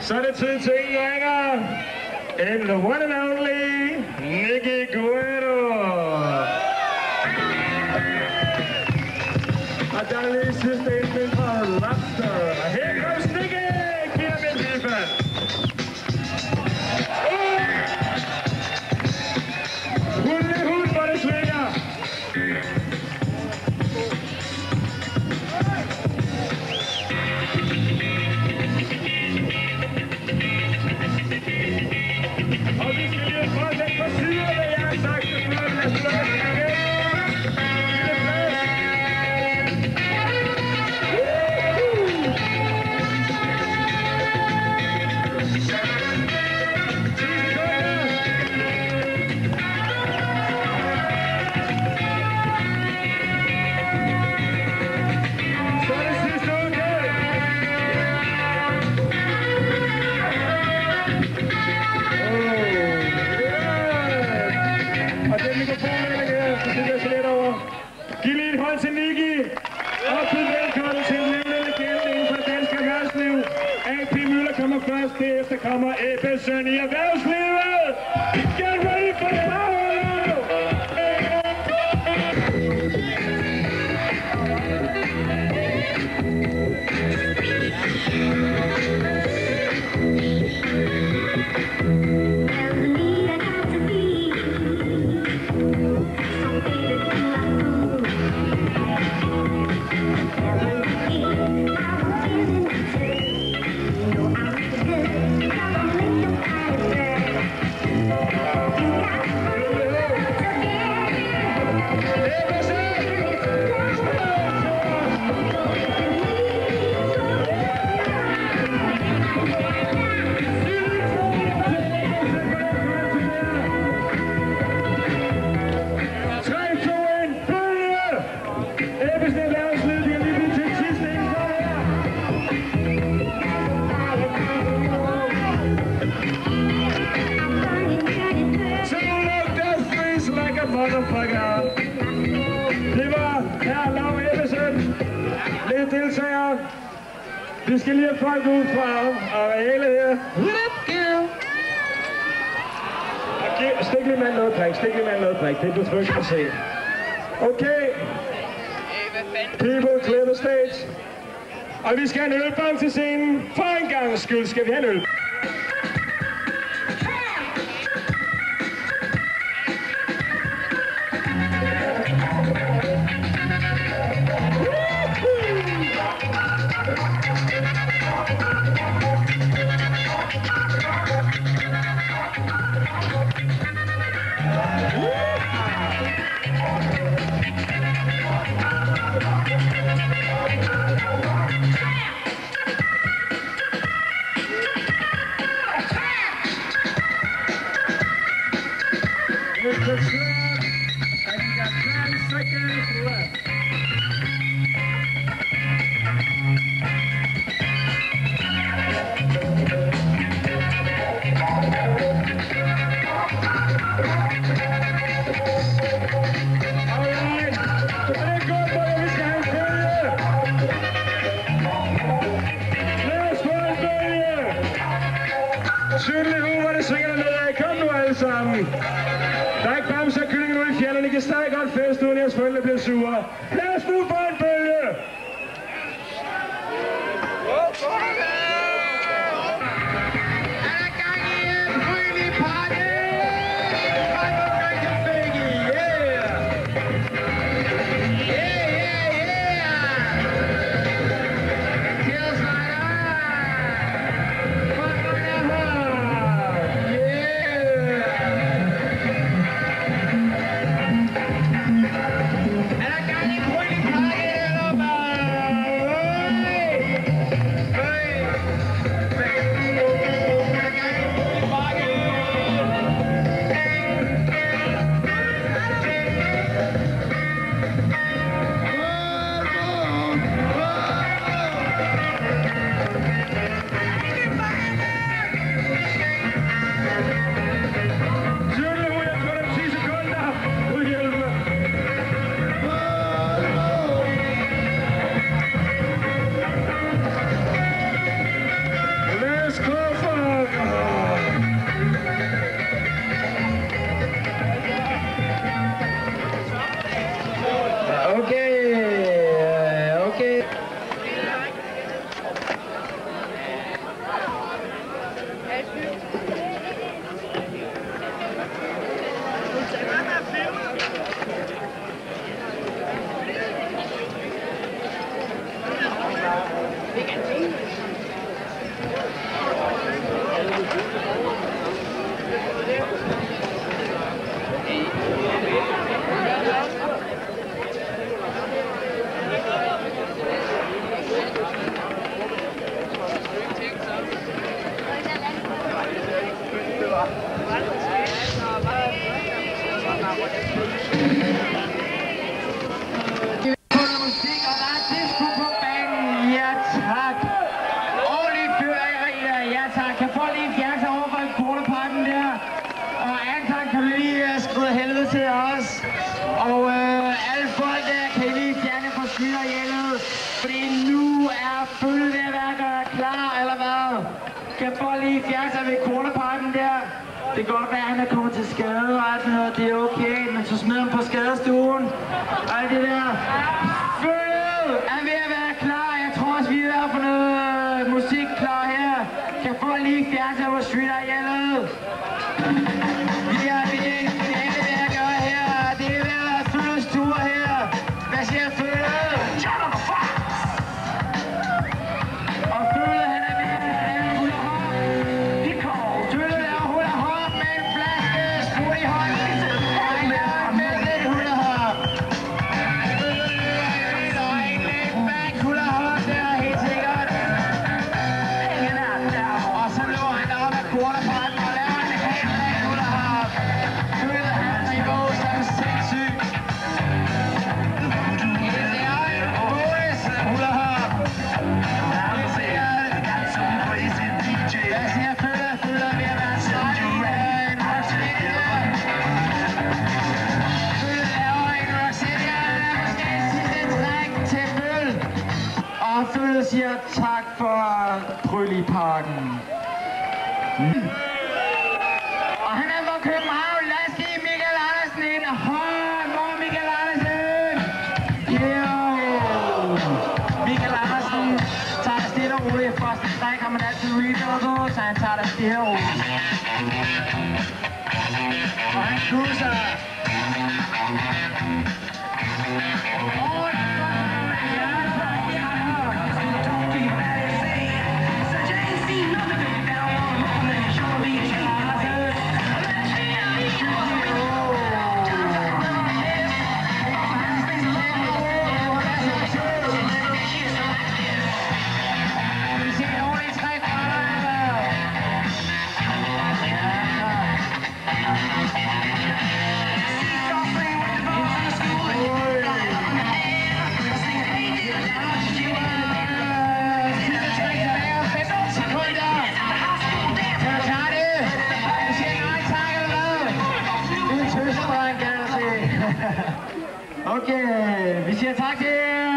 Så er det tid til en ringer. And the one and only Nicky Guerrero. Og der er lige sidste indspil fra Lobster. Og her kommer Nicky. Giv ham en lille. Hund, hvor det svinger. Og vi skal lige få den på siden, hvad jeg har sagt. Giv lige et hånd til Nicky, og til velkommen til en levende legende inden for dansk erhvervsliv. A.P. Møller kommer først, derefter kommer Ebbesen i erhvervslivet. Get ready for the power! Vi skal lige have folk ud fra arealet her. Okay, stik lige mand noget prik, det er betryggende at se. Okay. People clear the stage. Og vi skal have en ølbong til scenen. For en gang skyld skal vi have en øl. Der er ikke bamser og kyllinger ude i fjellerne. I kan stadig godt feste, uden jeres forældre bliver sure. Lad os nu få en bølge! Er der gang i en frygtelig party? Og alle folk der kan I lige fjerne på skyderhjelmet, fordi nu er følgeværker klar, eller hvad? Kan folk lige fjerne sig ved Cornerparken der? Det kan godt være, at han er kommet til skade og alt noget, det er okay, men så smider han på skadestuen. Og alt det der. Følget er ved at være klar. Jeg tror også, vi er ved at få noget musik klar her. Kan folk lige fjerne sig på skyderhjelmet? Det er det ved at gøre her. Det er ved at være Følges tur her. Hvad siger Følget? Og Følget, han er ved at lave hula-hop. Følget laver hula-hop med en flaske sprut i hånden. Og han laver med lidt hula-hop. Følget laver en lidt back hula-hop der, helt sikkert. Og så løber han op af Cornerparken og laver en helt back hula-hop. Følget hans niveau som sindssygt. Følget siger tak for Brøligparken. Og han er fra København. Lad os give Michael Andersen en hånd. Hvor er Michael Andersen? Michael Andersen tager det stille og roligt. Første træk har man altid rebuild på, så han tager det stille og roligt. Og han krydser. Okay, vi siger tak til